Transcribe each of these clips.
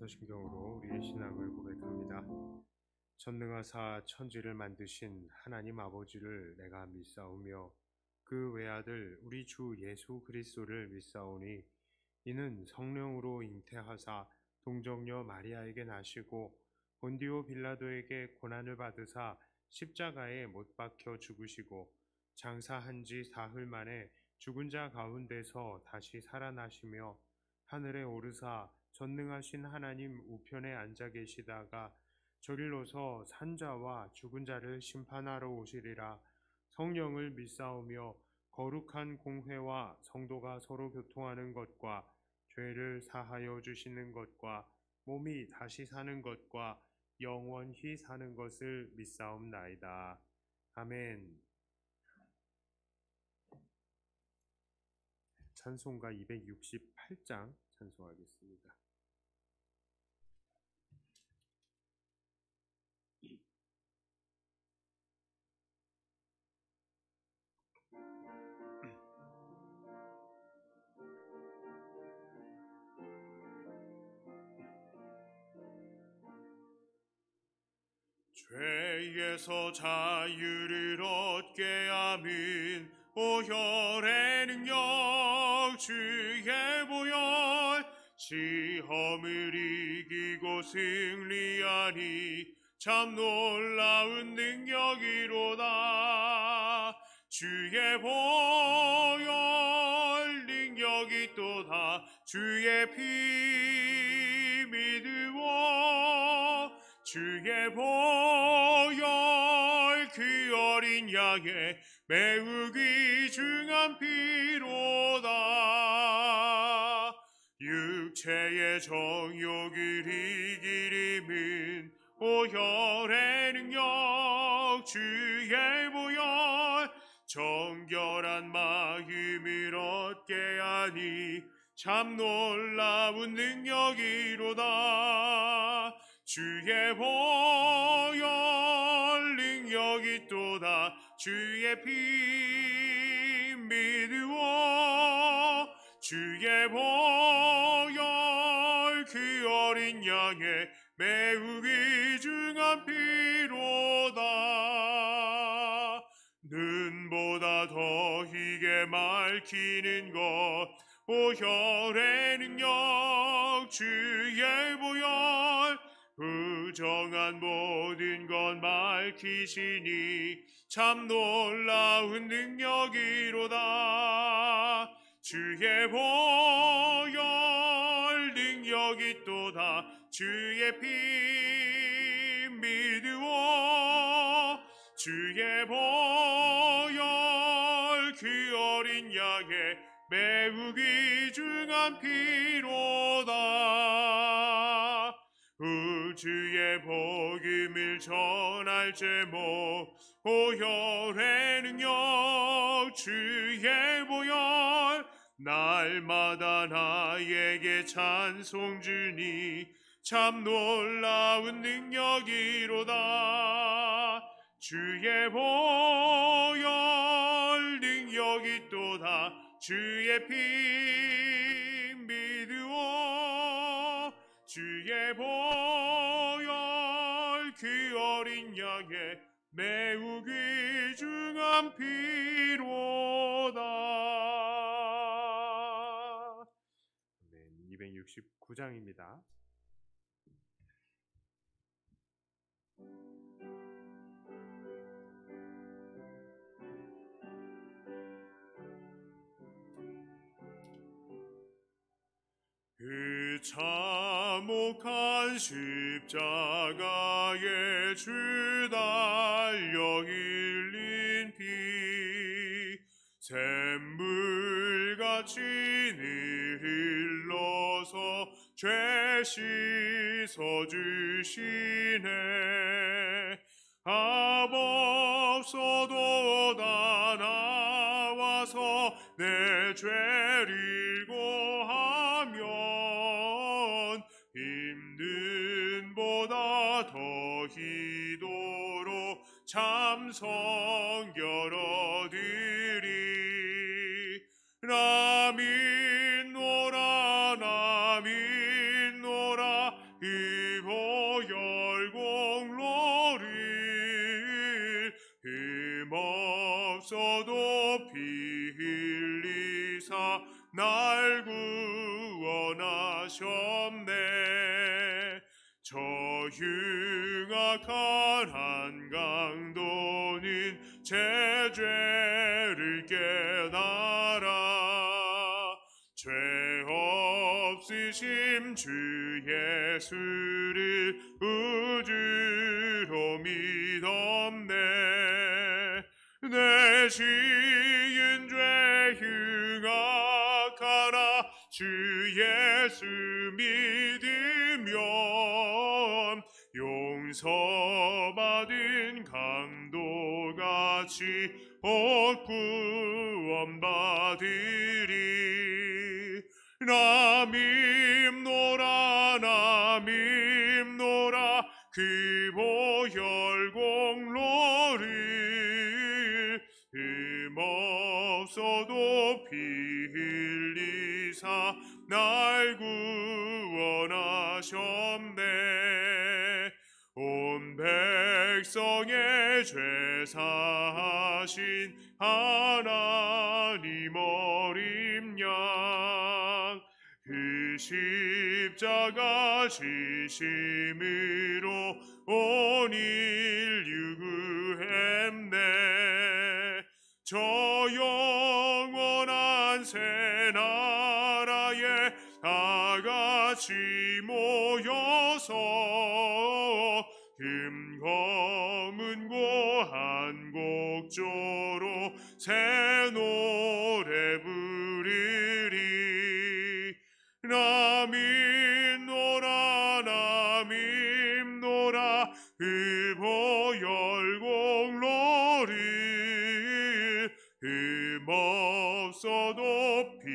사도신경으로 우리의 신앙을 고백합니다. 전능하사 천지를 만드신 하나님 아버지를 내가 믿사오며 그 외아들 우리 주 예수 그리스도를 믿사오니 이는 성령으로 잉태하사 동정녀 마리아에게 나시고 본디오 빌라도에게 고난을 받으사 십자가에 못 박혀 죽으시고 장사한 지 사흘 만에 죽은 자 가운데서 다시 살아나시며 하늘에 오르사 전능하신 하나님 우편에 앉아 계시다가 저리로서 산자와 죽은 자를 심판하러 오시리라. 성령을 믿사오며 거룩한 공회와 성도가 서로 교통하는 것과 죄를 사하여 주시는 것과 몸이 다시 사는 것과 영원히 사는 것을 믿사옵나이다. 아멘. 찬송가 268장 찬송하겠습니다. 죄에서 자유를 얻게 아민 오혈의 능력 주의 보혈 시험을 이기고 승리하니 참 놀라운 능력이로다. 주의 보혈 능력이 또다. 주의 피 믿으오. 주의 보혈 그 어린 양의 매우 귀중한 피로다. 육체의 정욕을 이기림은 오혈의 능력 주의 보혈 정결한 마음을 얻게 하니 참 놀라운 능력이로다. 주의 보혈 능력이 또다. 주의 피 믿으오. 주의 보혈 그 어린 양의 매우 귀중한 피로다. 눈보다 더 희게 밝히는 것 오혈의 능력 주의 보혈 부정한 모든 것 밝히시니 참 놀라운 능력이로다. 주의 보혈 능력이 또다. 주의 피 믿으오. 주의 보혈 그 어린 양의 매우 귀중한 피로다. 우주의 복음을 전할 제목 오혈의 능력 주의 보혈 날마다 나에게 찬송 주니 참 놀라운 능력이로다. 주의 보혈 능력이 또다. 주의 피 믿으오. 주의 보혈 그 어린 양의 매우 귀중한 피로다. 네, 269장입니다. 그 참혹한 십자가에 주 달려 흘린 피 샘물같이 흘러서 죄 씻어주시네. 앞없어도 다 나와서 내 죄를 고하면 힘든 보다 더 희도로 참성결 얻으리. 나민노라 나민노라 없어도 피 흘리사 날 구원하셨네. 저 흉악한 한강도는 제 죄를 깨달아 죄 없으심 주 예수를 우주로 믿었네. 내 지은 죄 흉악하나 주 예수 믿으면 용서받은 강도같이 곧 구원받으리. 남입노라 그 보혈 공로를 흠없어도 피 흘리사 날 구원하셨네. 온 백성의 죄 사하신 하나님 어린 양, 그 십자가 지심으로 온 인류 구했네. 저 영원한 새 나라에 다 같이 모여서 금검은고 한 곡조로 새 노래 부르리. 남입노라 그 보혈 공로를 흠없어도 피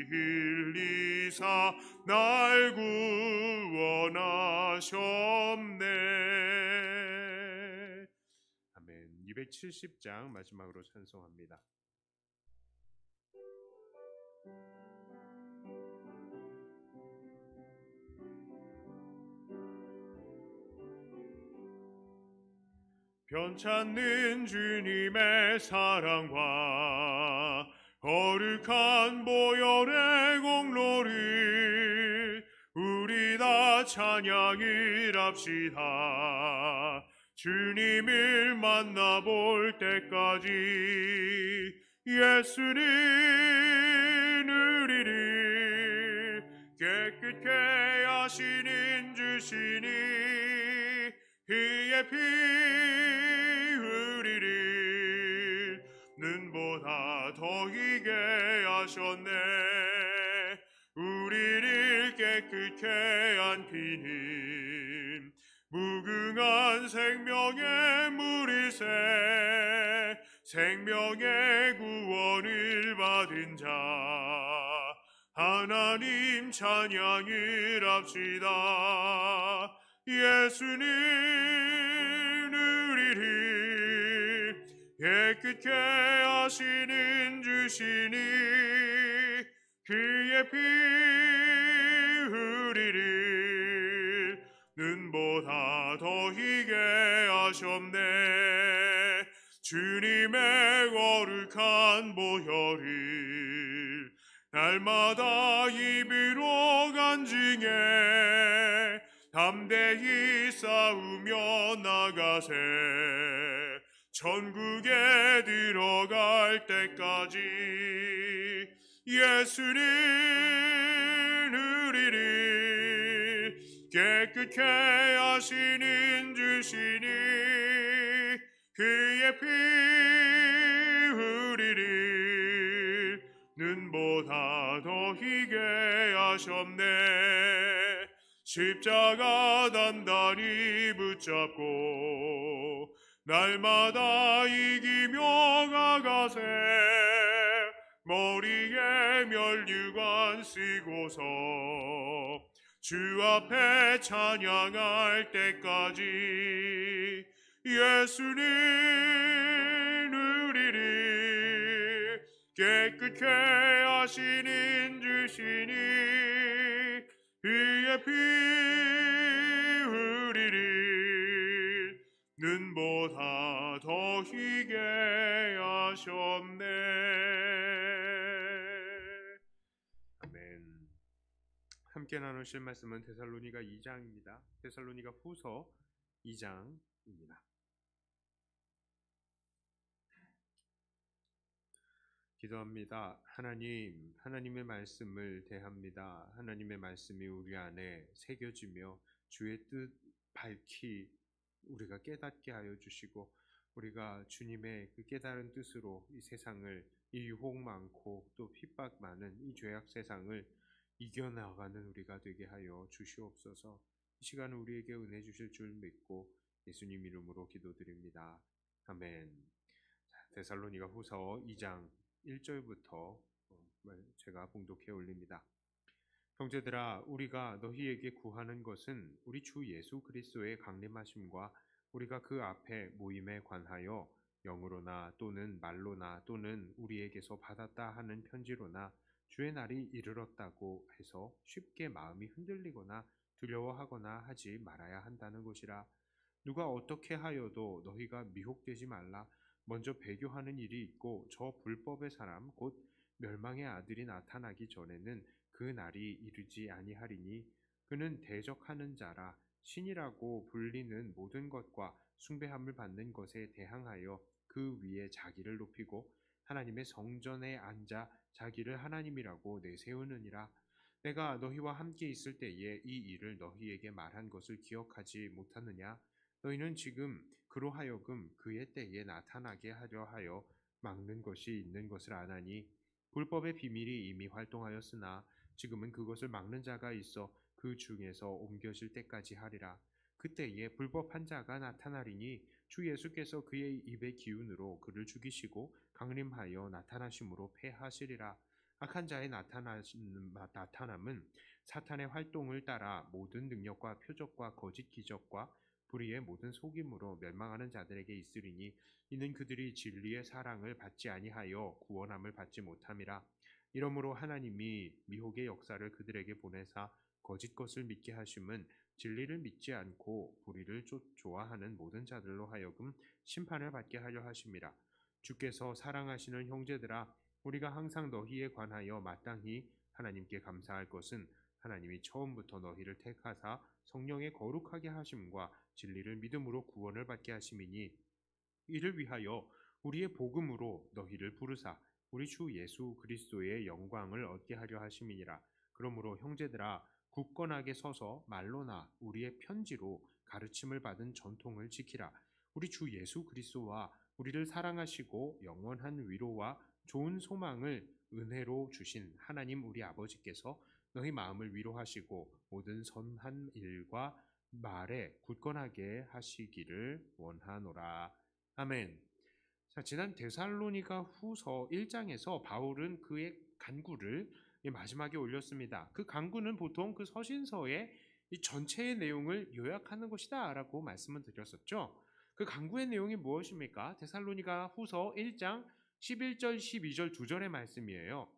흘리사 날 구원하셨네. 아멘. 270장 마지막으로 찬송합니다. 변찮는 주님의 사랑과 거룩한 보혈의 공로를 우리 다 찬양을 합시다. 주님을 만나볼 때까지 예수는 우리를 깨끗게 하시는 주시니 그의 피 우리를 눈보다 더 희게 하셨네. 우리를 깨끗게 한 피는 무궁한 생명의 물일새. 생명의 구원을 받은 자 하나님 찬양을 합시다. 예수는 우리를 깨끗게 하시는 주시니 그의 피 우리를 눈보다 더 희게 하셨네. 주님의 거룩한 보혈을 날마다 입으로 간증해 담대히 싸우며 나가세. 천국에 들어갈 때까지 예수는 우리를 깨끗게 하시는 주시니 그의 피 우리를 눈보다 더 희게 하셨네. 십자가 단단히 붙잡고 날마다 이기며 가가세. 머리에 면류관 쓰고서 주 앞에 찬양할 때까지 예수는 우리를 깨끗게 하시는 주시니 그의 피 우리를 눈보다 더 희게 하셨네. 하셨네. 아멘. 함께 나누실 말씀은 데살로니가 2장입니다. 데살로니가 후서 2장입니다. 기도합니다. 하나님, 하나님의 말씀을 대합니다. 하나님의 말씀이 우리 안에 새겨지며 주의 뜻 밝히 우리가 깨닫게 하여 주시고, 우리가 주님의 그 깨달은 뜻으로 이 세상을, 이 유혹 많고 또 핍박 많은 이 죄악 세상을 이겨나가는 우리가 되게 하여 주시옵소서. 이 시간 우리에게 은혜 주실 줄 믿고 예수님 이름으로 기도드립니다. 아멘. 데살로니가 후서 2장 1절부터 제가 봉독해 올립니다. 형제들아, 우리가 너희에게 구하는 것은 우리 주 예수 그리스도의 강림하심과 우리가 그 앞에 모임에 관하여 영으로나 또는 말로나 또는 우리에게서 받았다 하는 편지로나 주의 날이 이르렀다고 해서 쉽게 마음이 흔들리거나 두려워하거나 하지 말아야 한다는 것이라. 누가 어떻게 하여도 너희가 미혹되지 말라. 먼저 배교하는 일이 있고 저 불법의 사람 곧 멸망의 아들이 나타나기 전에는 그 날이 이르지 아니하리니 그는 대적하는 자라. 신이라고 불리는 모든 것과 숭배함을 받는 것에 대항하여 그 위에 자기를 높이고 하나님의 성전에 앉아 자기를 하나님이라고 내세우느니라. 내가 너희와 함께 있을 때에 이 일을 너희에게 말한 것을 기억하지 못하느냐? 너희는 지금 그로 하여금 그의 때에 나타나게 하려 하여 막는 것이 있는 것을 아나니 불법의 비밀이 이미 활동하였으나 지금은 그것을 막는 자가 있어 그 중에서 옮겨질 때까지 하리라. 그때에 불법한 자가 나타나리니 주 예수께서 그의 입의 기운으로 그를 죽이시고 강림하여 나타나심으로 패하시리라. 악한 자의 나타남은 사탄의 활동을 따라 모든 능력과 표적과 거짓 기적과 불의의 모든 속임으로 멸망하는 자들에게 있으리니 이는 그들이 진리의 사랑을 받지 아니하여 구원함을 받지 못함이라. 이러므로 하나님이 미혹의 역사를 그들에게 보내사 거짓 것을 믿게 하심은 진리를 믿지 않고 불의를 좋아하는 모든 자들로 하여금 심판을 받게 하려 하심이라. 주께서 사랑하시는 형제들아, 우리가 항상 너희에 관하여 마땅히 하나님께 감사할 것은 하나님이 처음부터 너희를 택하사 성령의 거룩하게 하심과 진리를 믿음으로 구원을 받게 하심이니 이를 위하여 우리의 복음으로 너희를 부르사 우리 주 예수 그리스도의 영광을 얻게 하려 하심이니라. 그러므로 형제들아, 굳건하게 서서 말로나 우리의 편지로 가르침을 받은 전통을 지키라. 우리 주 예수 그리스도와 우리를 사랑하시고 영원한 위로와 좋은 소망을 은혜로 주신 하나님 우리 아버지께서 너희 마음을 위로하시고 모든 선한 일과 말에 굳건하게 하시기를 원하노라. 아멘. 자, 지난 데살로니가 후서 1장에서 바울은 그의 간구를 마지막에 올렸습니다. 그 간구는 보통 그 서신서의 이 전체의 내용을 요약하는 것이다 라고 말씀을 드렸었죠. 그 간구의 내용이 무엇입니까? 데살로니가 후서 1장 11절 12절 2절의 말씀이에요.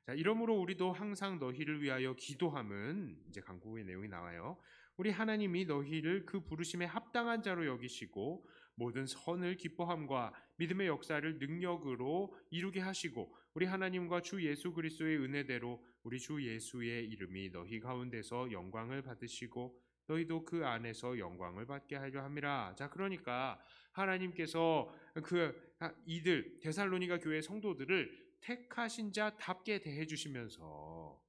자, 이러므로 우리도 항상 너희를 위하여 기도함은, 이제 간구의 내용이 나와요. 우리 하나님이 너희를 그 부르심에 합당한 자로 여기시고 모든 선을 기뻐함과 믿음의 역사를 능력으로 이루게 하시고 우리 하나님과 주 예수 그리스도의 은혜대로 우리 주 예수의 이름이 너희 가운데서 영광을 받으시고 너희도 그 안에서 영광을 받게 하려 함이라. 자, 그러니까 하나님께서 이들 데살로니가 교회 성도들을 택하신 자답게 대해 주시면서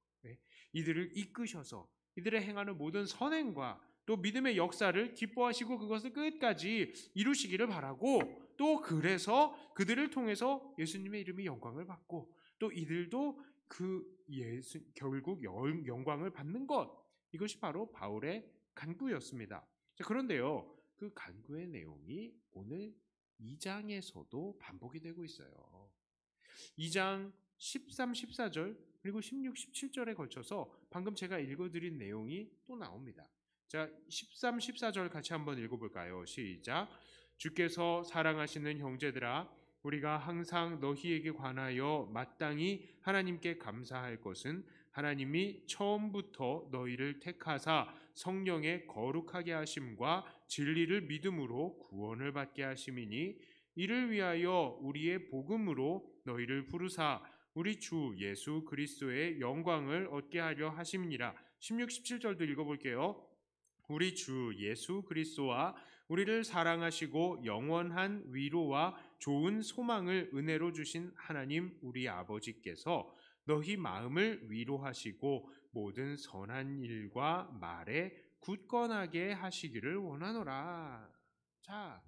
이들을 이끄셔서 이들의 행하는 모든 선행과 또 믿음의 역사를 기뻐하시고 그것을 끝까지 이루시기를 바라고, 또 그래서 그들을 통해서 예수님의 이름이 영광을 받고 또 이들도 결국 영광을 받는 것, 이것이 바로 바울의 간구였습니다. 자, 그런데요, 그 간구의 내용이 오늘 2장에서도 반복이 되고 있어요. 2장 13, 14절 그리고 16, 17절에 걸쳐서 방금 제가 읽어드린 내용이 또 나옵니다. 자, 13, 14절 같이 한번 읽어볼까요? 시작. 주께서 사랑하시는 형제들아, 우리가 항상 너희에게 관하여 마땅히 하나님께 감사할 것은 하나님이 처음부터 너희를 택하사 성령의 거룩하게 하심과 진리를 믿음으로 구원을 받게 하심이니 이를 위하여 우리의 복음으로 너희를 부르사 우리 주 예수 그리스도의 영광을 얻게 하려 하심이니라. 16, 17절도 읽어볼게요. 우리 주 예수 그리스도와 우리를 사랑하시고 영원한 위로와 좋은 소망을 은혜로 주신 하나님 우리 아버지께서 너희 마음을 위로하시고 모든 선한 일과 말에 굳건하게 하시기를 원하노라. 자,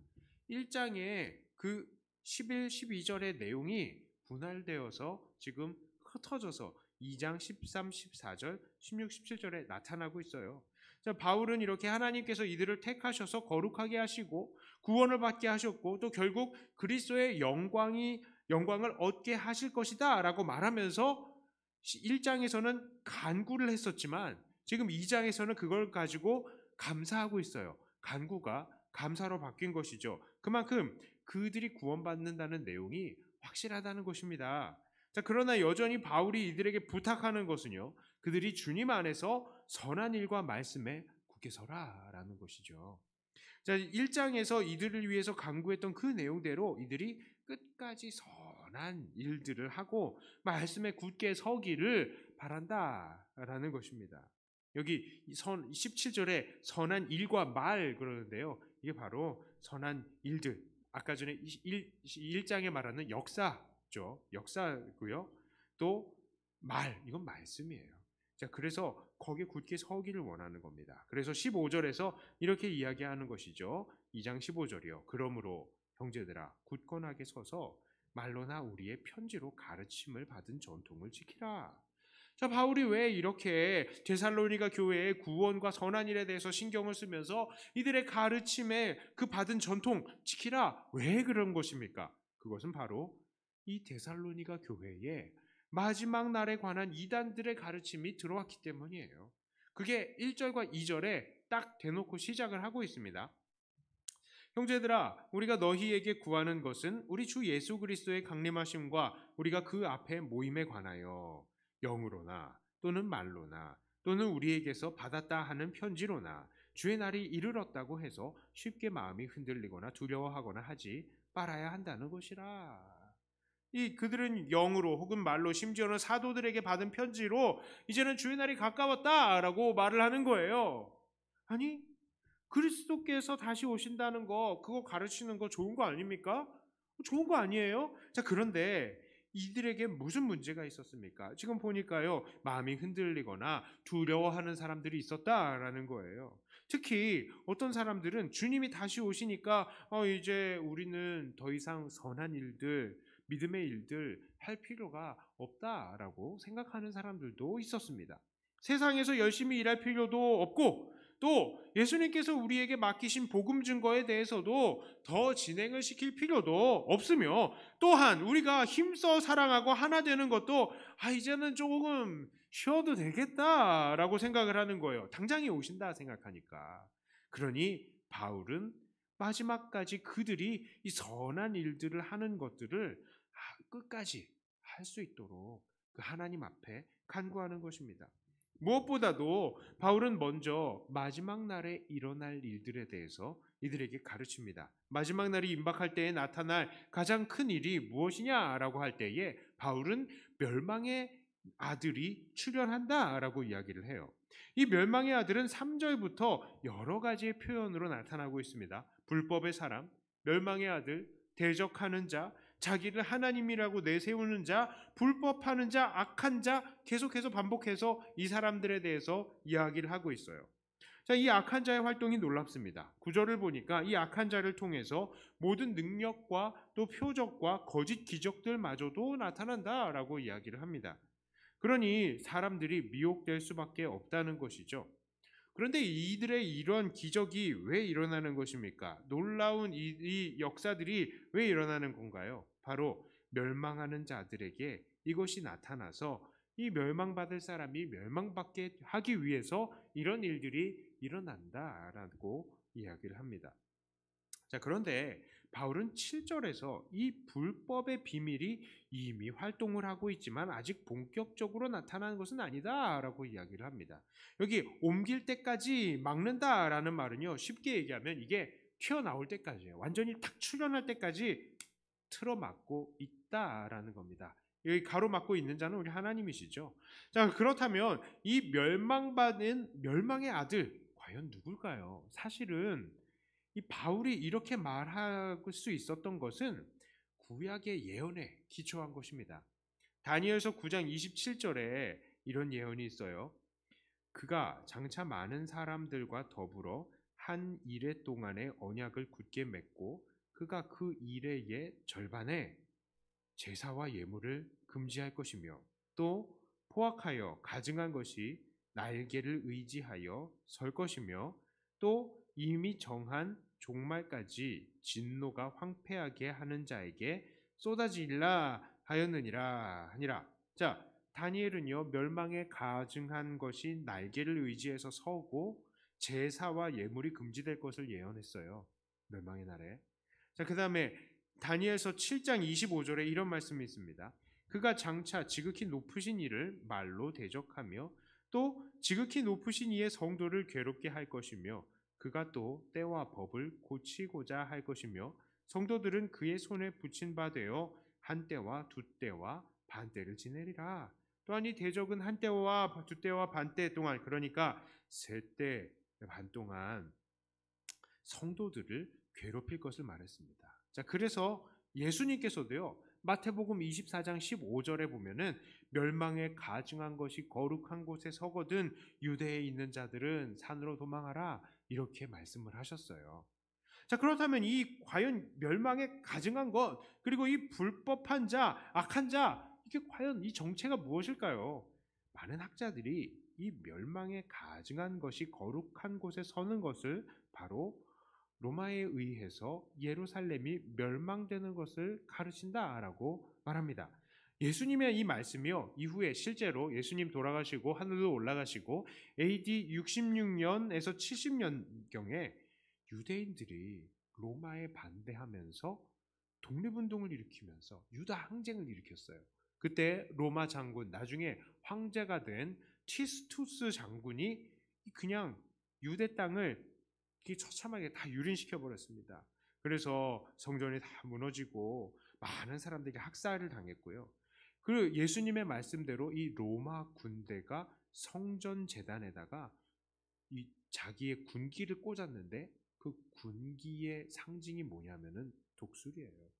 1장에 그 11, 12절의 내용이 분할되어서 지금 흩어져서 2장 13, 14절, 16, 17절에 나타나고 있어요. 자, 바울은 이렇게 하나님께서 이들을 택하셔서 거룩하게 하시고 구원을 받게 하셨고 또 결국 그리스도의 영광을 얻게 하실 것이다 라고 말하면서 1장에서는 간구를 했었지만 지금 2장에서는 그걸 가지고 감사하고 있어요. 간구가 감사로 바뀐 것이죠. 그만큼 그들이 구원받는다는 내용이 확실하다는 것입니다. 자, 그러나 여전히 바울이 이들에게 부탁하는 것은요, 그들이 주님 안에서 선한 일과 말씀에 굳게 서라 라는 것이죠. 자, 1장에서 이들을 위해서 간구했던 그 내용대로 이들이 끝까지 선한 일들을 하고 말씀에 굳게 서기를 바란다라는 것입니다. 여기 17절에 선한 일과 말 그러는데요. 이게 바로 선한 일들. 아까 전에 1장에 말하는 역사죠. 역사고요. 또 말, 이건 말씀이에요. 자, 그래서 거기에 굳게 서기를 원하는 겁니다. 그래서 15절에서 이렇게 이야기하는 것이죠. 2장 15절이요. 그러므로 형제들아 굳건하게 서서 말로나 우리의 편지로 가르침을 받은 전통을 지키라. 자, 바울이 왜 이렇게 데살로니가 교회의 구원과 선한 일에 대해서 신경을 쓰면서 이들의 가르침에 그 받은 전통 지키라, 왜 그런 것입니까? 그것은 바로 이 데살로니가 교회에 마지막 날에 관한 이단들의 가르침이 들어왔기 때문이에요. 그게 1절과 2절에 딱 대놓고 시작을 하고 있습니다. 형제들아 우리가 너희에게 구하는 것은 우리 주 예수 그리스도의 강림하심과 우리가 그 앞에 모임에 관하여 영으로나 또는 말로나 또는 우리에게서 받았다 하는 편지로나 주의 날이 이르렀다고 해서 쉽게 마음이 흔들리거나 두려워하거나 하지 말아야 한다는 것이라. 그들은 영으로 혹은 말로 심지어는 사도들에게 받은 편지로 이제는 주의 날이 가까웠다라고 말을 하는 거예요. 아니, 그리스도께서 다시 오신다는 거, 그거 가르치는 거 좋은 거 아닙니까? 좋은 거 아니에요? 자, 그런데 이들에게 무슨 문제가 있었습니까? 지금 보니까요, 마음이 흔들리거나 두려워하는 사람들이 있었다라는 거예요. 특히 어떤 사람들은 주님이 다시 오시니까 이제 우리는 더 이상 선한 일들, 믿음의 일들 할 필요가 없다라고 생각하는 사람들도 있었습니다. 세상에서 열심히 일할 필요도 없고 또 예수님께서 우리에게 맡기신 복음 증거에 대해서도 더 진행을 시킬 필요도 없으며 또한 우리가 힘써 사랑하고 하나 되는 것도 이제는 조금 쉬어도 되겠다라고 생각을 하는 거예요. 당장에 오신다 생각하니까. 그러니 바울은 마지막까지 그들이 이 선한 일들을 하는 것들을 끝까지 할 수 있도록 그 하나님 앞에 간구하는 것입니다. 무엇보다도 바울은 먼저 마지막 날에 일어날 일들에 대해서 이들에게 가르칩니다. 마지막 날이 임박할 때에 나타날 가장 큰 일이 무엇이냐라고 할 때에 바울은 멸망의 아들이 출현한다라고 이야기를 해요. 이 멸망의 아들은 3절부터 여러 가지의 표현으로 나타나고 있습니다. 불법의 사람, 멸망의 아들, 대적하는 자, 자기를 하나님이라고 내세우는 자, 불법하는 자, 악한 자, 계속해서 반복해서 이 사람들에 대해서 이야기를 하고 있어요. 자, 이 악한 자의 활동이 놀랍습니다. 구절을 보니까 이 악한 자를 통해서 모든 능력과 또 표적과 거짓 기적들마저도 나타난다라고 이야기를 합니다. 그러니 사람들이 미혹될 수밖에 없다는 것이죠. 그런데 이들의 이런 기적이 왜 일어나는 것입니까? 놀라운 이 역사들이 왜 일어나는 건가요? 바로 멸망하는 자들에게 이것이 나타나서 이 멸망받을 사람이 멸망받게 하기 위해서 이런 일들이 일어난다라고 이야기를 합니다. 자, 그런데 바울은 7절에서 이 불법의 비밀이 이미 활동을 하고 있지만 아직 본격적으로 나타나는 것은 아니다라고 이야기를 합니다. 여기 옮길 때까지 막는다라는 말은요, 쉽게 얘기하면 이게 튀어나올 때까지, 완전히 탁 출현할 때까지 틀어막고 있다라는 겁니다. 여기 가로막고 있는 자는 우리 하나님이시죠. 자, 그렇다면 이 멸망받은 멸망의 아들 과연 누굴까요? 사실은 이 바울이 이렇게 말할 수 있었던 것은 구약의 예언에 기초한 것입니다. 다니엘서 9장 27절에 이런 예언이 있어요. 그가 장차 많은 사람들과 더불어 한 이레 동안의 언약을 굳게 맺고 그가 그 이레의 절반에 제사와 예물을 금지할 것이며 또 포악하여 가증한 것이 날개를 의지하여 설 것이며 또 이미 정한 종말까지 진노가 황폐하게 하는 자에게 쏟아지리라 하였느니라 하니라. 자, 다니엘은요, 멸망에 가증한 것이 날개를 의지해서 서고 제사와 예물이 금지될 것을 예언했어요. 멸망의 날에. 자, 그 다음에 다니엘서 7장 25절에 이런 말씀이 있습니다. 그가 장차 지극히 높으신 이를 말로 대적하며 또 지극히 높으신 이의 성도를 괴롭게 할 것이며 그가 또 때와 법을 고치고자 할 것이며 성도들은 그의 손에 붙인 바 되어 한 때와 두 때와 반 때를 지내리라. 또한 이 대적은 한 때와 두 때와 반 때 동안, 그러니까 세 때 반 동안 성도들을 괴롭힐 것을 말했습니다. 자, 그래서 예수님께서도요, 마태복음 24장 15절에 보면은 멸망에 가증한 것이 거룩한 곳에 서거든 유대에 있는 자들은 산으로 도망하라 이렇게 말씀을 하셨어요. 자, 그렇다면 이 과연 멸망에 가증한 것, 그리고 이 불법한 자, 악한 자, 이게 과연 이 정체가 무엇일까요? 많은 학자들이 이 멸망에 가증한 것이 거룩한 곳에 서는 것을 바로 로마에 의해서 예루살렘이 멸망되는 것을 가르친다라고 말합니다. 예수님의 이 말씀이요, 이후에 실제로 예수님 돌아가시고 하늘로 올라가시고 AD 66년에서 70년경에 유대인들이 로마에 반대하면서 독립운동을 일으키면서 유다 항쟁을 일으켰어요. 그때 로마 장군, 나중에 황제가 된 티스투스 장군이 그냥 유대 땅을 처참하게 다 유린시켜 버렸습니다. 그래서 성전이 다 무너지고 많은 사람들이 학살을 당했고요. 그리고 예수님의 말씀대로 이 로마 군대가 성전 제단에다가 이 자기의 군기를 꽂았는데 그 군기의 상징이 뭐냐면은 독수리예요.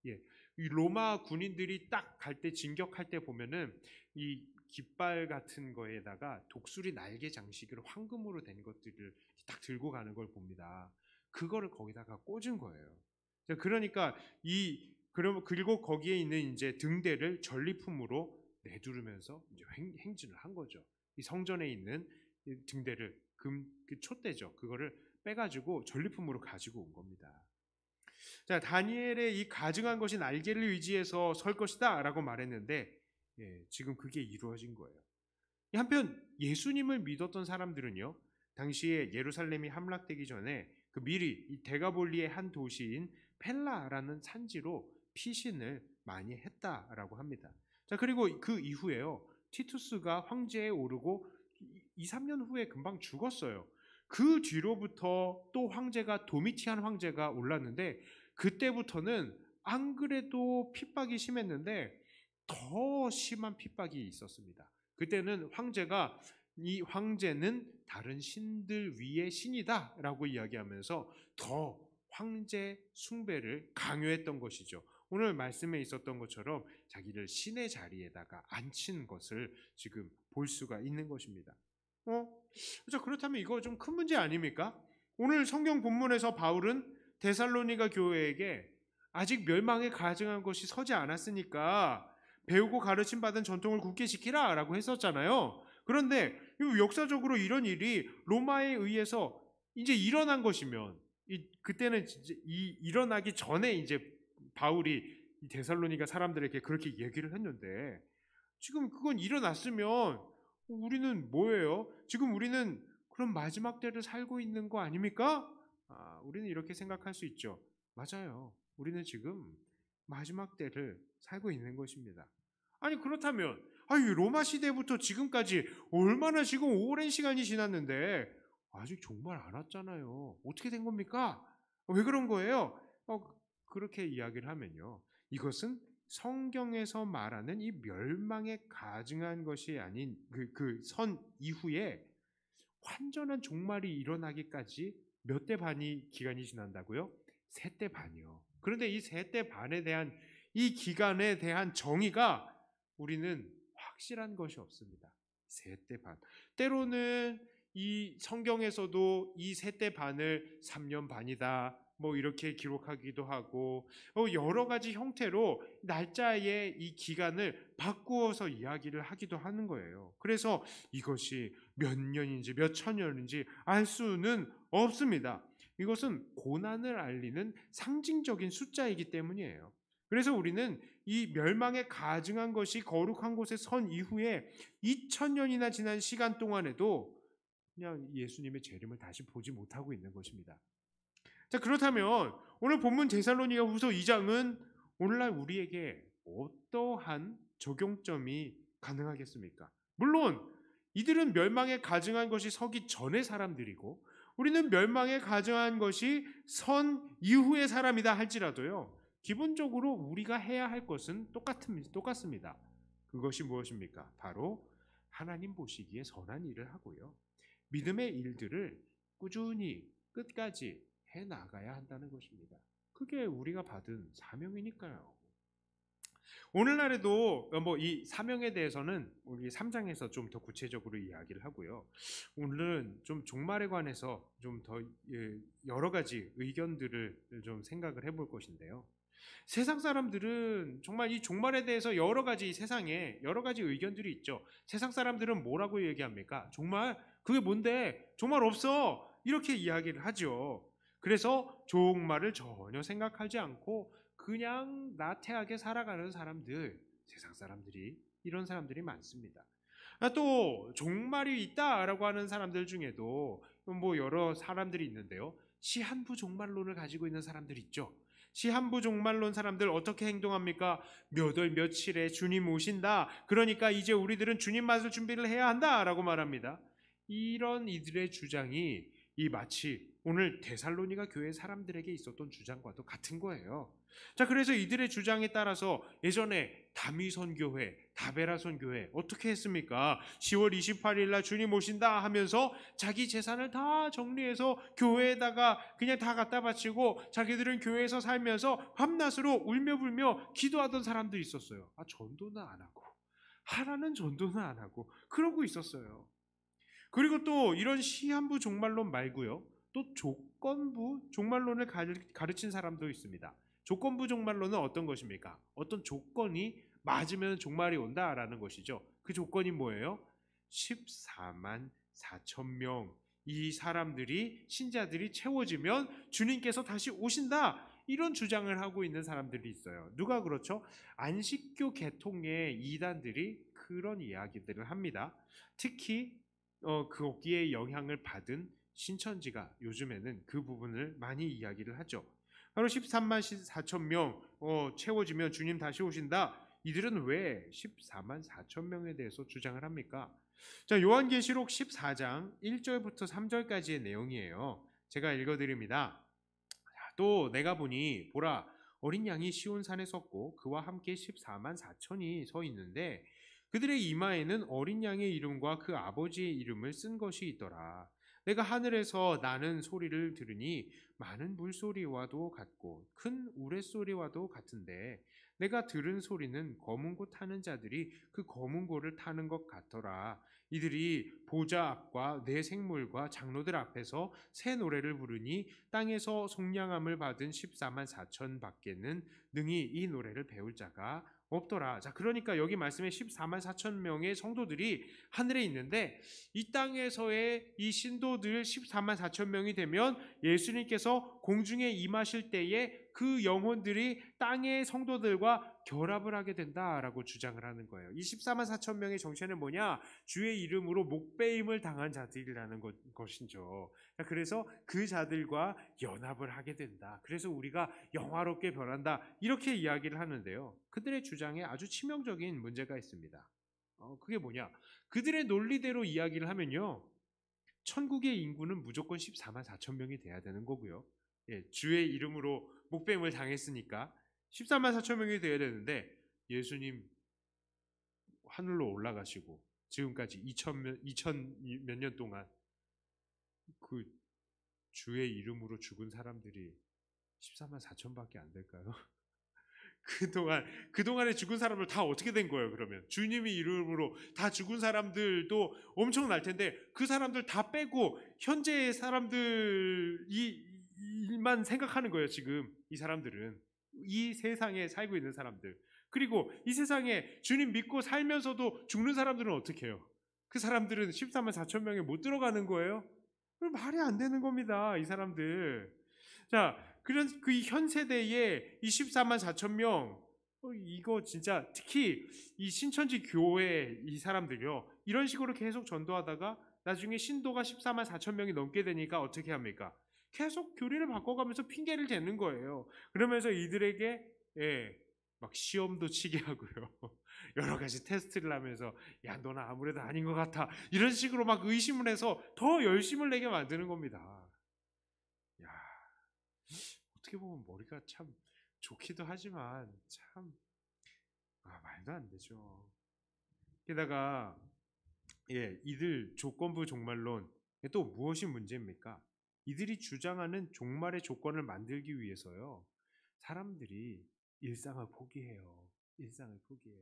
예, 이 로마 군인들이 딱 갈 때, 진격할 때 보면은 이 깃발 같은 거에다가 독수리 날개 장식을 황금으로 된 것들을 딱 들고 가는 걸 봅니다. 그거를 거기다가 꽂은 거예요. 그러니까 그리고 거기에 있는 이제 등대를 전리품으로 내두르면서 이제 행진을 한 거죠. 이 성전에 있는 등대를 그 촛대죠. 그거를 빼가지고 전리품으로 가지고 온 겁니다. 자, 다니엘의 이 가증한 것이 날개를 의지해서 설 것이다라고 말했는데, 지금 그게 이루어진 거예요. 한편 예수님을 믿었던 사람들은요, 당시에 예루살렘이 함락되기 전에 그 미리 이 데가볼리의 한 도시인 펠라라는 산지로 피신을 많이 했다라고 합니다. 자, 그리고 그 이후에요, 티투스가 황제에 오르고 2, 3년 후에 금방 죽었어요. 그 뒤로부터 또 황제가 도미티안 황제가 올랐는데, 그때부터는 안 그래도 핍박이 심했는데 더 심한 핍박이 있었습니다. 그때는 이 황제는 다른 신들 위의 신이다 라고 이야기하면서 더 황제 숭배를 강요했던 것이죠. 오늘 말씀에 있었던 것처럼 자기를 신의 자리에다가 앉힌 것을 지금 볼 수가 있는 것입니다. 자, 그렇다면 이거 좀 큰 문제 아닙니까? 오늘 성경 본문에서 바울은 데살로니가 교회에게 아직 멸망에 가증한 것이 서지 않았으니까 배우고 가르침 받은 전통을 굳게 지키라 라고 했었잖아요. 그런데 역사적으로 이런 일이 로마에 의해서 이제 일어난 것이면, 그때는 일어나기 전에 이제 바울이 데살로니가 사람들에게 그렇게 얘기를 했는데, 지금 그건 일어났으면 우리는 뭐예요? 지금 우리는 그런 마지막 때를 살고 있는 거 아닙니까? 우리는 이렇게 생각할 수 있죠. 맞아요. 우리는 지금 마지막 때를 살고 있는 것입니다. 아니, 그렇다면 로마 시대부터 지금까지 얼마나 지금 오랜 시간이 지났는데 아직 종말 안 왔잖아요. 어떻게 된 겁니까? 왜 그런 거예요? 그렇게 이야기를 하면요. 이것은 성경에서 말하는 이 멸망에 가증한 것이 아닌 그 선 이후에 완전한 종말이 일어나기까지 몇 대 반이 기간이 지난다고요? 세 대 반이요. 그런데 이 세 대 반에 대한 이 기간에 대한 정의가 우리는 확실한 것이 없습니다. 세 대 반. 때로는 이 성경에서도 이 세 대 반을 3년 반이다. 뭐 이렇게 기록하기도 하고 여러 가지 형태로 날짜의 이 기간을 바꾸어서 이야기를 하기도 하는 거예요. 그래서 이것이 몇 년인지 몇 천년인지 알 수는 없습니다. 이것은 고난을 알리는 상징적인 숫자이기 때문이에요. 그래서 우리는 이 멸망에 가증한 것이 거룩한 곳에 선 이후에 2000년이나 지난 시간 동안에도 그냥 예수님의 재림을 다시 보지 못하고 있는 것입니다. 자, 그렇다면 오늘 본문 데살로니가 후서 2장은 오늘날 우리에게 어떠한 적용점이 가능하겠습니까? 물론 이들은 멸망에 가증한 것이 서기 전의 사람들이고 우리는 멸망에 가증한 것이 선 이후의 사람이다 할지라도요. 기본적으로 우리가 해야 할 것은 똑같습니다. 그것이 무엇입니까? 바로 하나님 보시기에 선한 일을 하고요. 믿음의 일들을 꾸준히 끝까지 해 나가야 한다는 것입니다. 그게 우리가 받은 사명이니까요. 오늘날에도 이 사명에 대해서는 우리 3장에서 좀 더 구체적으로 이야기를 하고요. 오늘은 좀 종말에 관해서 좀 더 여러 가지 의견들을 좀 생각을 해볼 것인데요. 세상 사람들은 정말 이 종말에 대해서 여러 가지 세상에 여러 가지 의견들이 있죠. 세상 사람들은 뭐라고 얘기합니까? 종말 그게 뭔데? 종말 없어. 이렇게 이야기를 하죠. 그래서 종말을 전혀 생각하지 않고 그냥 나태하게 살아가는 사람들, 세상 사람들이 이런 사람들이 많습니다. 또 종말이 있다라고 하는 사람들 중에도 뭐 여러 사람들이 있는데요. 시한부 종말론을 가지고 있는 사람들 있죠. 시한부 종말론 사람들 어떻게 행동합니까? 몇 월 며칠에 주님 오신다. 그러니까 이제 우리들은 주님 맞을 준비를 해야 한다라고 말합니다. 이런 이들의 주장이 이 마치 오늘 데살로니가 교회 사람들에게 있었던 주장과도 같은 거예요. 자, 그래서 이들의 주장에 따라서 예전에 다미선 교회, 다베라선 교회 어떻게 했습니까? 10월 28일 날 주님 오신다 하면서 자기 재산을 다 정리해서 교회에다가 그냥 다 갖다 바치고 자기들은 교회에서 살면서 밤낮으로 울며 불며 기도하던 사람들이 있었어요. 전도는 안 하고 하라는 전도는 안 하고 그러고 있었어요. 그리고 또 이런 시한부 종말론 말고요. 또 조건부 종말론을 가르친 사람도 있습니다. 조건부 종말론은 어떤 것입니까? 어떤 조건이 맞으면 종말이 온다라는 것이죠. 그 조건이 뭐예요? 14만 4천 명. 이 사람들이 신자들이 채워지면 주님께서 다시 오신다. 이런 주장을 하고 있는 사람들이 있어요. 누가 그렇죠? 안식교 계통의 이단들이 그런 이야기들을 합니다. 특히 거기에 영향을 받은 신천지가 요즘에는 그 부분을 많이 이야기를 하죠. 바로 13만 4천 명 채워지면 주님 다시 오신다. 이들은 왜 14만 4천 명에 대해서 주장을 합니까? 자, 요한계시록 14장 1절부터 3절까지의 내용이에요. 제가 읽어드립니다. 또 내가 보니 보라 어린 양이 시온산에 섰고 그와 함께 14만 4천이 서 있는데 그들의 이마에는 어린 양의 이름과 그 아버지의 이름을 쓴 것이 있더라. 내가 하늘에서 나는 소리를 들으니 많은 물소리와도 같고 큰 우레소리와도 같은데 내가 들은 소리는 검은 고 타는 자들이 그 검은 고를 타는 것 같더라. 이들이 보좌 앞과 내 생물과 장로들 앞에서 새 노래를 부르니 땅에서 속량함을 받은 14만 4천 밖에는 능히 이 노래를 배울 자가 없더라. 자, 그러니까 여기 말씀에 14만 4천 명의 성도들이 하늘에 있는데 이 땅에서의 이 신도들 14만 4천 명이 되면 예수님께서 공중에 임하실 때에 그 영혼들이 땅의 성도들과 결합을 하게 된다라고 주장을 하는 거예요. 이 14만 4천 명의 정체는 뭐냐? 주의 이름으로 목배임을 당한 자들이라는 것이죠. 그래서 그 자들과 연합을 하게 된다. 그래서 우리가 영화롭게 변한다. 이렇게 이야기를 하는데요. 그들의 주장에 아주 치명적인 문제가 있습니다. 그게 뭐냐? 그들의 논리대로 이야기를 하면요. 천국의 인구는 무조건 14만 4천 명이 돼야 되는 거고요. 주의 이름으로 목뱀을 당했으니까 14만 4천 명이 되어야 되는데 예수님 하늘로 올라가시고 지금까지 2000 몇 년 동안 그 주의 이름으로 죽은 사람들이 14만 4천밖에 안 될까요? 그동안에 죽은 사람들 다 어떻게 된 거예요, 그러면? 주님의 이름으로 다 죽은 사람들도 엄청날 텐데, 그 사람들 다 빼고, 현재의 사람들만 생각하는 거예요, 지금. 이 사람들은. 이 세상에 살고 있는 사람들. 그리고 이 세상에 주님 믿고 살면서도 죽는 사람들은 어떻게 해요? 그 사람들은 14만 4천 명에 못 들어가는 거예요? 말이 안 되는 겁니다, 이 사람들. 자, 그런 그 현 세대의 이 14만 4천 명, 이거 진짜 특히 이 신천지 교회 이 사람들요, 이런 식으로 계속 전도하다가 나중에 신도가 14만 4천 명이 넘게 되니까 어떻게 합니까? 계속 교리를 바꿔가면서 핑계를 대는 거예요. 그러면서 이들에게 막 시험도 치게 하고요. 여러 가지 테스트를 하면서 야, 너는 아무래도 아닌 것 같아. 이런 식으로 막 의심을 해서 더 열심을 내게 만드는 겁니다. 야, 어떻게 보면 머리가 참 좋기도 하지만 참 말도 안 되죠. 게다가 이들 조건부 종말론 또 무엇이 문제입니까? 이들이 주장하는 종말의 조건을 만들기 위해서요, 사람들이 일상을 포기해요. 일상을 포기해.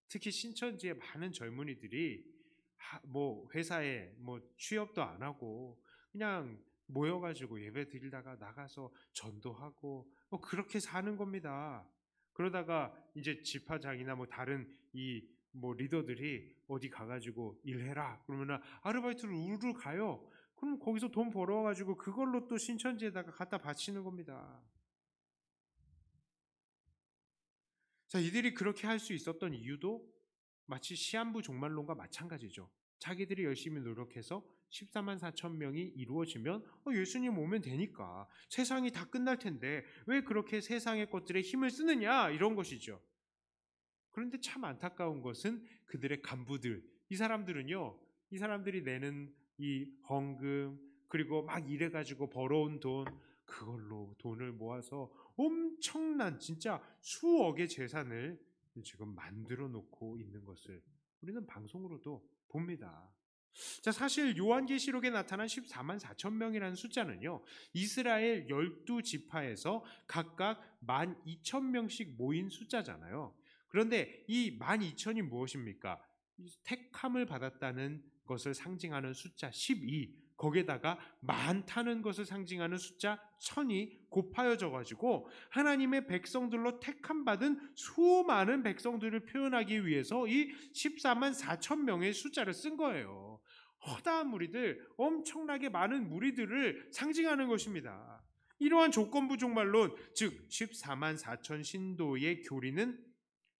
특히 신천지의 많은 젊은이들이 뭐 회사에 뭐 취업도 안 하고 그냥 모여가지고 예배 드리다가 나가서 전도하고 뭐 그렇게 사는 겁니다. 그러다가 이제 지파장이나 뭐 다른 이 뭐 리더들이 어디 가가지고 일해라 그러면은 아르바이트를 우르르 가요. 그럼 거기서 돈 벌어가지고 그걸로 또 신천지에다가 갖다 바치는 겁니다. 자, 이들이 그렇게 할 수 있었던 이유도 마치 시한부 종말론과 마찬가지죠. 자기들이 열심히 노력해서 14만 4천 명이 이루어지면 예수님 오면 되니까 세상이 다 끝날 텐데 왜 그렇게 세상의 것들에 힘을 쓰느냐, 이런 것이죠. 그런데 참 안타까운 것은 그들의 간부들, 이 사람들은요, 이 사람들이 내는 이 헌금 그리고 막 일해가지고 벌어온 돈, 그걸로 돈을 모아서 엄청난 진짜 수억의 재산을 지금 만들어 놓고 있는 것을 우리는 방송으로도 봅니다. 자, 사실 요한계시록에 나타난 14만 4천 명이라는 숫자는요, 이스라엘 12지파에서 각각 12,000명씩 모인 숫자잖아요. 그런데 이 12,000이 무엇입니까? 택함을 받았다는 것을 상징하는 숫자 12, 거기에다가 많다는 것을 상징하는 숫자 1000이 곱하여져 가지고 하나님의 백성들로 택함 받은 수많은 백성들을 표현하기 위해서 이 14만 4천 명의 숫자를 쓴 거예요. 허다한 무리들, 엄청나게 많은 무리들을 상징하는 것입니다. 이러한 조건부 종말론, 즉 14만 4천 신도의 교리는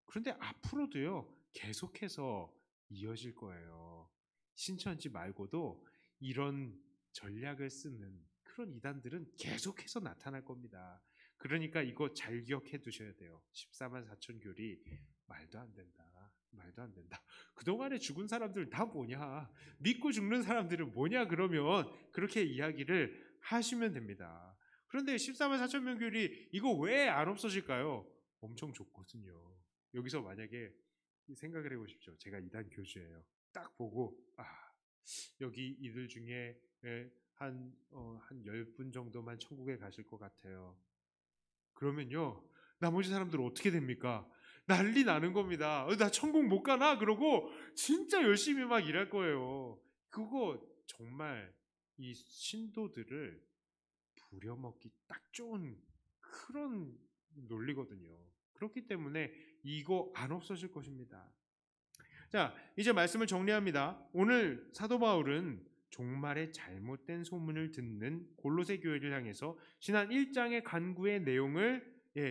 그런데 앞으로도요, 계속해서 이어질 거예요. 신천지 말고도 이런 전략을 쓰는 그런 이단들은 계속해서 나타날 겁니다. 그러니까 이거 잘 기억해 두셔야 돼요. 14만 4천 교리 말도 안 된다. 말도 안 된다. 그동안에 죽은 사람들 다 뭐냐? 믿고 죽는 사람들은 뭐냐? 그러면 그렇게 이야기를 하시면 됩니다. 그런데 14만 4천 명 교리 이거 왜 안 없어질까요? 엄청 좋거든요. 여기서 만약에 생각을 해보십시오. 제가 이단 교주예요. 딱 보고 여기 이들 중에 한 10분 정도만 천국에 가실 것 같아요. 그러면요, 나머지 사람들은 어떻게 됩니까? 난리 나는 겁니다. 나 천국 못 가나? 그러고 진짜 열심히 막 일할 거예요. 그거 정말 이 신도들을 부려먹기 딱 좋은 그런 논리거든요. 그렇기 때문에 이거 안 없어질 것입니다. 자, 이제 말씀을 정리합니다. 오늘 사도 바울은 종말의 잘못된 소문을 듣는 골로새 교회를 향해서 지난 1장의 간구의 내용을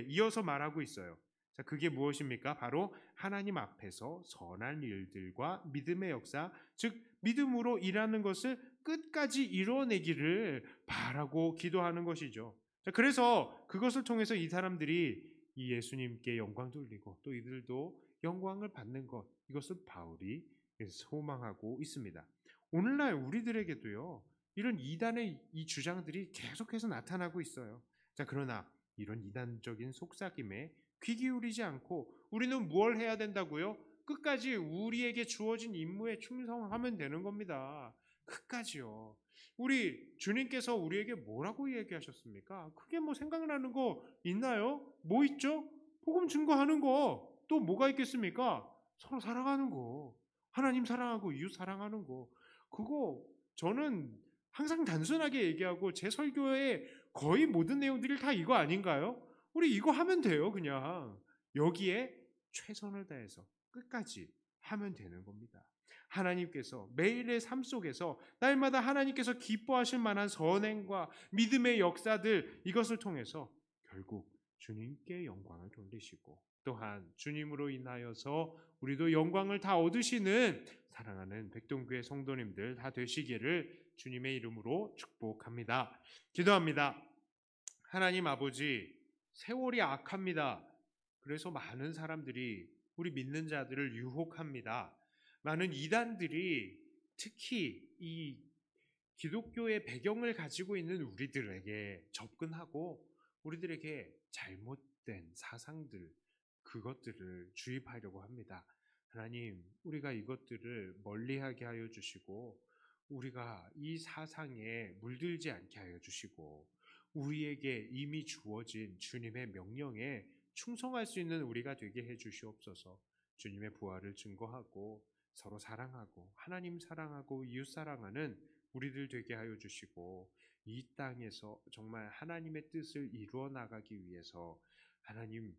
이어서 말하고 있어요. 자, 그게 무엇입니까? 바로 하나님 앞에서 선한 일들과 믿음의 역사, 즉 믿음으로 일하는 것을 끝까지 이뤄내기를 바라고 기도하는 것이죠. 자, 그래서 그것을 통해서 이 사람들이 이 예수님께 영광 돌리고 또 이들도 영광을 받는 것, 이것을 바울이 소망하고 있습니다. 오늘날 우리들에게도요, 이런 이단의 이 주장들이 계속해서 나타나고 있어요. 자, 그러나 이런 이단적인 속삭임에 귀 기울이지 않고 우리는 무엇을 해야 된다고요? 끝까지 우리에게 주어진 임무에 충성하면 되는 겁니다. 끝까지요. 우리 주님께서 우리에게 뭐라고 얘기하셨습니까? 크게 뭐 생각나는 거 있나요? 뭐 있죠? 복음 증거하는 거. 또 뭐가 있겠습니까? 서로 사랑하는 거. 하나님 사랑하고 이웃 사랑하는 거. 그거 저는 항상 단순하게 얘기하고 제 설교의 거의 모든 내용들이 다 이거 아닌가요? 우리 이거 하면 돼요, 그냥. 여기에 최선을 다해서 끝까지 하면 되는 겁니다. 하나님께서 매일의 삶 속에서 날마다 하나님께서 기뻐하실 만한 선행과 믿음의 역사들, 이것을 통해서 결국 주님께 영광을 돌리시고 또한 주님으로 인하여서 우리도 영광을 다 얻으시는 사랑하는 백동교회 성도님들 다 되시기를 주님의 이름으로 축복합니다. 기도합니다. 하나님 아버지, 세월이 악합니다. 그래서 많은 사람들이 우리 믿는 자들을 유혹합니다. 많은 이단들이 특히 이 기독교의 배경을 가지고 있는 우리들에게 접근하고 우리들에게 잘못된 사상들, 그것들을 주입하려고 합니다. 하나님, 우리가 이것들을 멀리하게 하여 주시고 우리가 이 사상에 물들지 않게 하여 주시고 우리에게 이미 주어진 주님의 명령에 충성할 수 있는 우리가 되게 해 주시옵소서. 주님의 부활을 증거하고 서로 사랑하고 하나님 사랑하고 이웃 사랑하는 우리들 되게 하여 주시고 이 땅에서 정말 하나님의 뜻을 이루어 나가기 위해서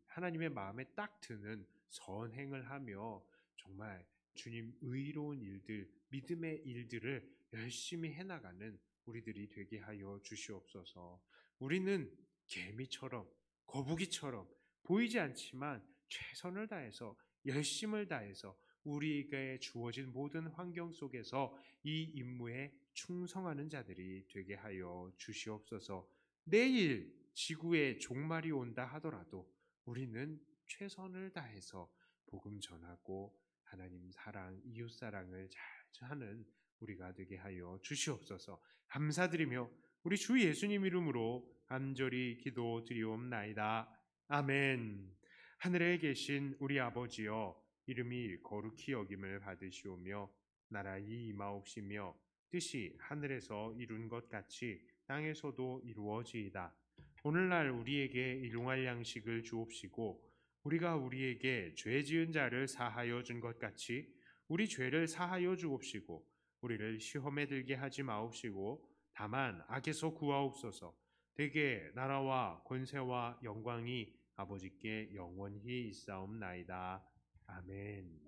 하나님의 마음에 딱 드는 선행을 하며 정말 주님 의로운 일들, 믿음의 일들을 열심히 해나가는 우리들이 되게 하여 주시옵소서. 우리는 개미처럼 거북이처럼 보이지 않지만 최선을 다해서 열심을 다해서 우리에게 주어진 모든 환경 속에서 이 임무에 충성하는 자들이 되게 하여 주시옵소서. 내일 지구에 종말이 온다 하더라도 우리는 최선을 다해서 복음 전하고 하나님 사랑, 이웃 사랑을 잘 하는 우리가 되게 하여 주시옵소서. 감사드리며 우리 주 예수님 이름으로 간절히 기도드리옵나이다. 아멘. 하늘에 계신 우리 아버지여, 이름이 거룩히 여김을 받으시오며 나라의 임하옵시며 뜻이 하늘에서 이룬 것 같이 땅에서도 이루어지이다. 오늘날 우리에게 일용할 양식을 주옵시고 우리가 우리에게 죄 지은 자를 사하여 준 것 같이 우리 죄를 사하여 주옵시고 우리를 시험에 들게 하지 마옵시고 다만 악에서 구하옵소서. 대개 나라와 권세와 영광이 아버지께 영원히 있사옵나이다. 아멘.